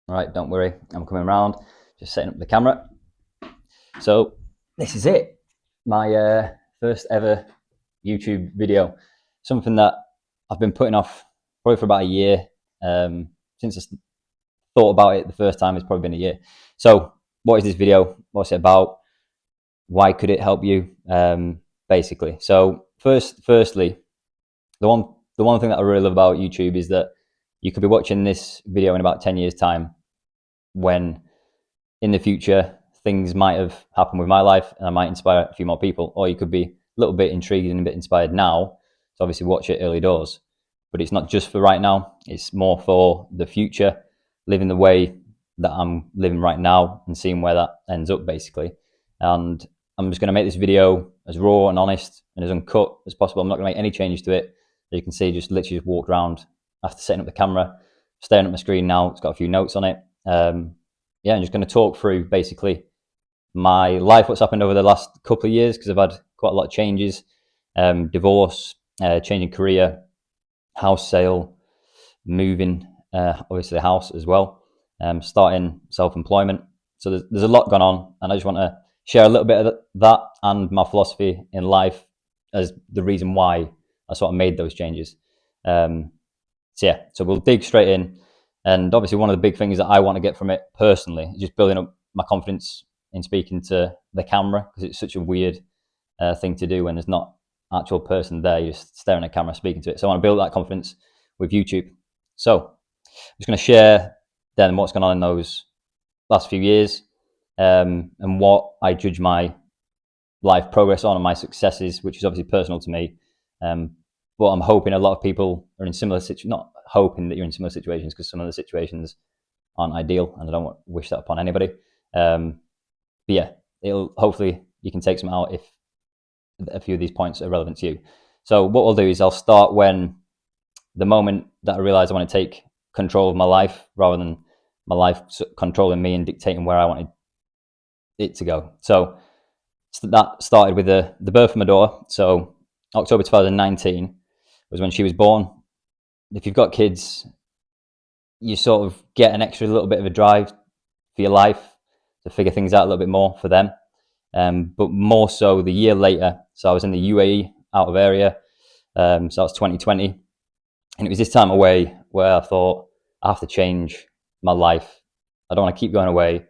All right, don't worry, I'm coming around, just setting up the camera. So this is it, my first ever YouTube video. Something that I've been putting off probably for about a year. Since I thought about it the first time, it's probably been a year. So what is this video? What's it about? Why could it help you? Basically. So firstly, the one thing that I really love about YouTube is that you could be watching this video in about 10 years' time, when in the future things might have happened with my life and I might inspire a few more people. Or you could be a little bit intrigued and a bit inspired now, so obviously watch it early doors. But it's not just for right now, it's more for the future, living the way that I'm living right now and seeing where that ends up, basically. And I'm just going to make this video as raw and honest and as uncut as possible. I'm not going to make any changes to it. As you can see, just literally just walked around after setting up the camera, staring at my screen now. It's got a few notes on it. Yeah, I'm just going to talk through basically my life, what's happened over the last couple of years, because I've had quite a lot of changes. Divorce, changing career, house sale, moving, obviously the house as well, starting self-employment. So there's a lot going on, and I just want to share a little bit of that and my philosophy in life as the reason why I sort of made those changes. So we'll dig straight in. And obviously one of the big things that I want to get from it personally is just building up my confidence in speaking to the camera, because it's such a weird thing to do when there's not an actual person there. You're just staring at a camera speaking to it. So I want to build that confidence with YouTube. So I'm just going to share then what's gone on in those last few years, and what I judge my life progress on and my successes, which is obviously personal to me. But I'm hoping a lot of people are in similar situations, not hoping that you're in similar situations, because some of the situations aren't ideal and I don't want to wish that upon anybody. But yeah, it'll hopefully you can take some out if a few of these points are relevant to you. So what we'll do is I'll start when the moment that I realized I want to take control of my life rather than my life controlling me and dictating where I wanted it to go. So that started with the birth of my daughter. So October 2019 was when she was born. If you've got kids, you sort of get an extra little bit of a drive for your life to figure things out a little bit more for them. But more so the year later. So I was in the UAE, out of area. So that was 2020. And it was this time away where I thought, I have to change my life. I don't want to keep going away.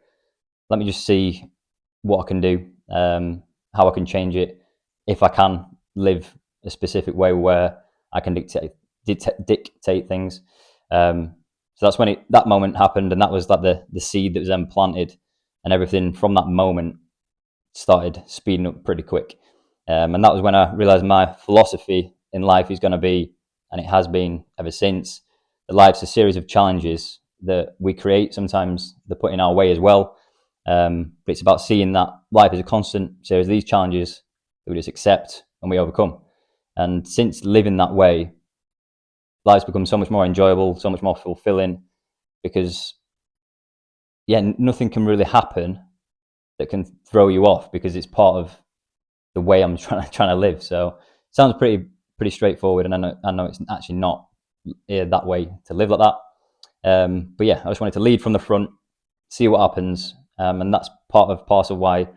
Let me just see what I can do, how I can change it, if I can live a specific way where I can dictate things. So that's when that moment happened, and that was like the seed that was then planted, and everything from that moment started speeding up pretty quick. And that was when I realized my philosophy in life is going to be, and it has been ever since, that life's a series of challenges that we create. Sometimes they're put in our way as well. But it's about seeing that life is a constant series of these challenges that we just accept and we overcome. And since living that way, life's become so much more enjoyable, so much more fulfilling, because nothing can really happen that can throw you off, because it's part of the way I'm trying to live. So it sounds pretty straightforward, and I know it's actually not that way to live like that. But yeah, I just wanted to lead from the front, see what happens, and that's part of parcel why I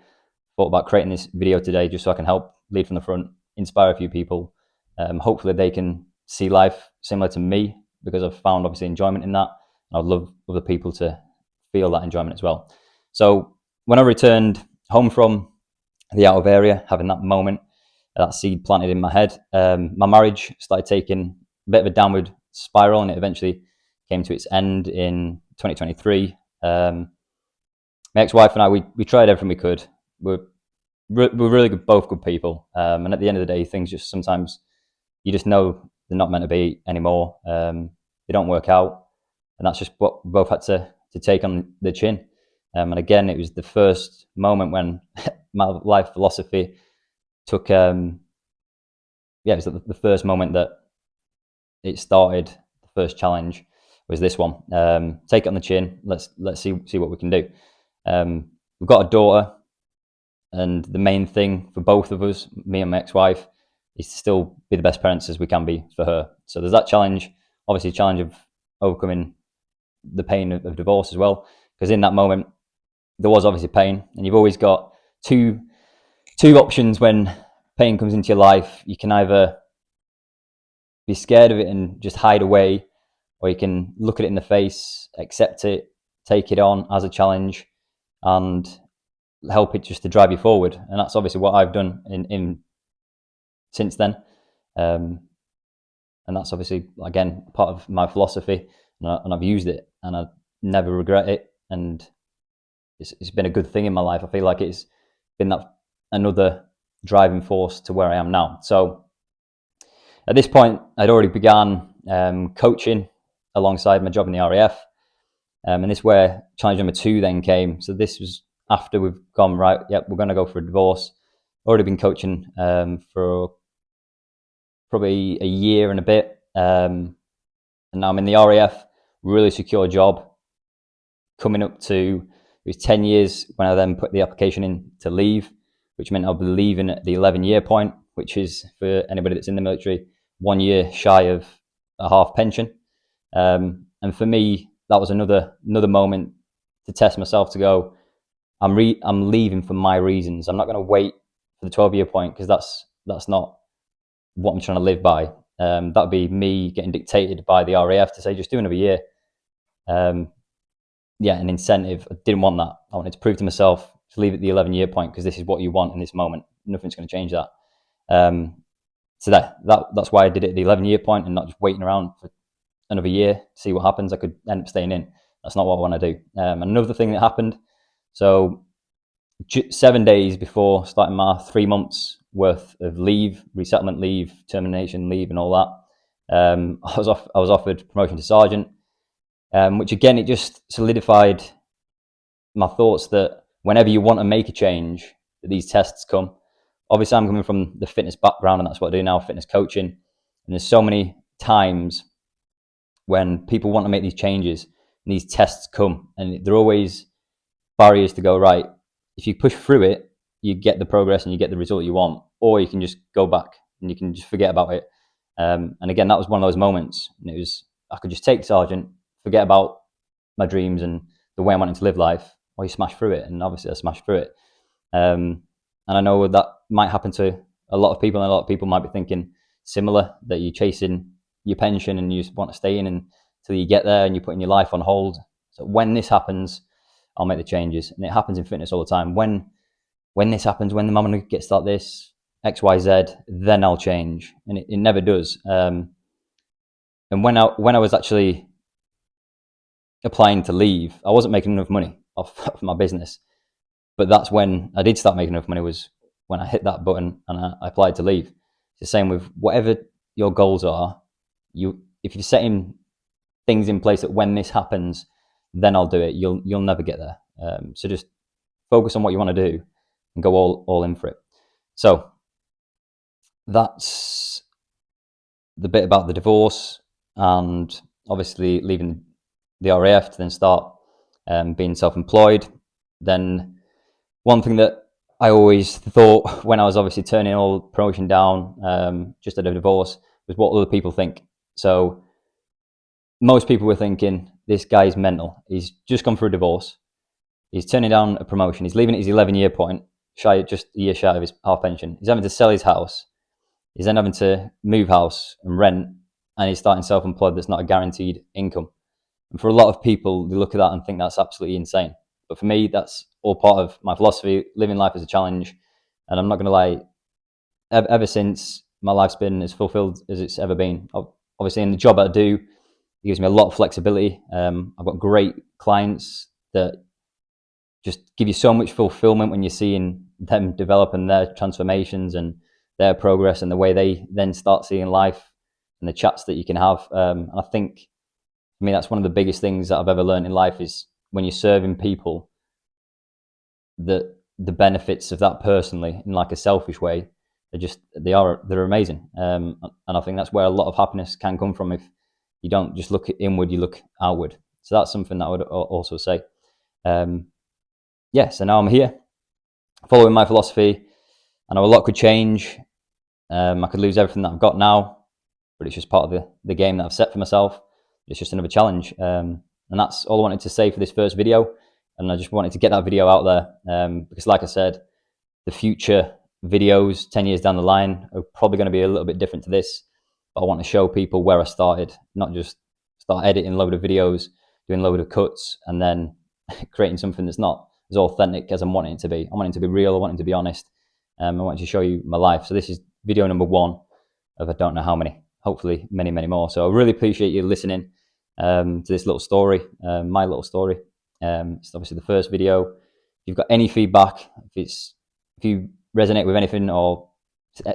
thought about creating this video today, just so I can help lead from the front, inspire a few people. Hopefully they can see life similar to me, because I've found obviously enjoyment in that, and I'd love other people to feel that enjoyment as well. So when I returned home from the out of area, having that moment, that seed planted in my head, my marriage started taking a bit of a downward spiral, and it eventually came to its end in 2023. My ex-wife and I, we tried everything we could. We're really good, both good people, and at the end of the day, things just sometimes you just know they're not meant to be anymore. They don't work out, and that's just what we both had to take on the chin. And again, it was the first moment when my life philosophy took. It was the first moment that it started. The first challenge was this one. Take it on the chin. Let's see what we can do. We've got a daughter, and the main thing for both of us, me and my ex-wife, is to still be the best parents as we can be for her. So there's that challenge, obviously, challenge of overcoming the pain of divorce as well, because in that moment there was obviously pain, and you've always got two options when pain comes into your life. You can either be scared of it and just hide away, or you can look at it in the face, accept it, take it on as a challenge, and help it just to drive you forward. And that's obviously what I've done in since then. And that's obviously, again, part of my philosophy, and I've used it, and I never regret it. And it's been a good thing in my life. I feel like it's been that another driving force to where I am now. So at this point, I'd already began coaching alongside my job in the RAF. And this is where challenge number 2 then came. So this was after we've gone, right, yep, we're going to go for a divorce. Already been coaching for probably a year and a bit. And now I'm in the RAF, really secure job. Coming up to, it was 10 years when I then put the application in to leave, which meant I'll be leaving at the 11-year point, which is, for anybody that's in the military, 1 year shy of a half pension. And for me, that was another moment to test myself, to go, I'm leaving for my reasons. I'm not going to wait for the 12-year point, because that's not what I'm trying to live by. That would be me getting dictated by the RAF to say, just do another year. An incentive. I didn't want that. I wanted to prove to myself to leave at the 11-year point, because this is what you want in this moment. Nothing's going to change that. So that's why I did it at the 11-year point, and not just waiting around for another year to see what happens. I could end up staying in. That's not what I want to do. Another thing that happened, so 7 days before starting my 3 months worth of leave, resettlement leave, termination leave, and all that, I was offered promotion to sergeant, which again, it just solidified my thoughts that whenever you want to make a change, that these tests come. Obviously, I'm coming from the fitness background, and that's what I do now, fitness coaching. And there's so many times when people want to make these changes, and these tests come, and they're always barriers to go, right, if you push through it, you get the progress and you get the result you want, or you can just go back and you can just forget about it. And again, that was one of those moments. And it was, I could just take sergeant, forget about my dreams and the way I'm wanting to live life, or you smash through it. And obviously I smashed through it. And I know that might happen to a lot of people, and a lot of people might be thinking similar, that you're chasing your pension and you just want to stay in until you get there, and you're putting your life on hold. So when this happens, I'll make the changes. And it happens in fitness all the time. When this happens, when the mama gets like this, X, Y, Z, then I'll change. And it never does. And when I was actually applying to leave, I wasn't making enough money off my business. But that's when I did start making enough money, was when I hit that button and I applied to leave. It's the same with whatever your goals are. If you're setting things in place that when this happens, then I'll do it, you'll never get there. So just focus on what you want to do and go all in for it. So that's the bit about the divorce, and obviously leaving the RAF to then start being self-employed. Then one thing that I always thought when I was obviously turning all promotion down, just at a divorce, was what other people think. So most people were thinking, this guy's mental. He's just gone through a divorce. He's turning down a promotion. He's leaving at his 11-year point, just a year shy of his half pension. He's having to sell his house. He's then having to move house and rent, and he's starting self-employed. That's not a guaranteed income. And for a lot of people, they look at that and think that's absolutely insane. But for me, that's all part of my philosophy, living life as a challenge. And I'm not going to lie, ever since, my life's been as fulfilled as it's ever been. Obviously, in the job I do, it gives me a lot of flexibility. I've got great clients that just give you so much fulfillment when you're seeing them develop and their transformations and their progress and the way they then start seeing life and the chats that you can have. I think, for me, that's one of the biggest things that I've ever learned in life, is when you're serving people, that the benefits of that personally, in like a selfish way, they're amazing. And I think that's where a lot of happiness can come from. If you don't just look inward, you look outward. So that's something that I would also say. So now I'm here, following my philosophy. I know a lot could change. I could lose everything that I've got now, but it's just part of the game that I've set for myself. It's just another challenge. And that's all I wanted to say for this first video. And I just wanted to get that video out there because, like I said, the future videos 10 years down the line are probably going to be a little bit different to this. But I want to show people where I started, not just start editing a load of videos, doing a load of cuts, and then creating something that's not as authentic as I'm wanting it to be. I want it to be real. I want it to be honest. I want to show you my life. So this is video number 1 of I don't know how many, hopefully many, many more. So I really appreciate you listening to this little story, my little story. It's obviously the first video. If you've got any feedback, if you resonate with anything or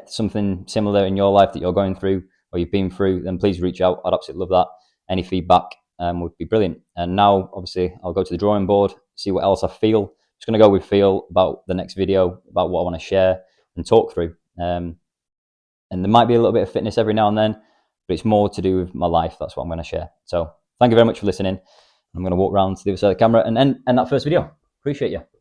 something similar in your life that you're going through or you've been through, then please reach out. I'd absolutely love that. Any feedback would be brilliant. And now, obviously, I'll go to the drawing board, see what else I feel. I'm just going to go with feel about the next video, about what I want to share and talk through. And there might be a little bit of fitness every now and then, but it's more to do with my life. That's what I'm going to share. So thank you very much for listening. I'm going to walk around to the other side of the camera and end that first video. Appreciate you.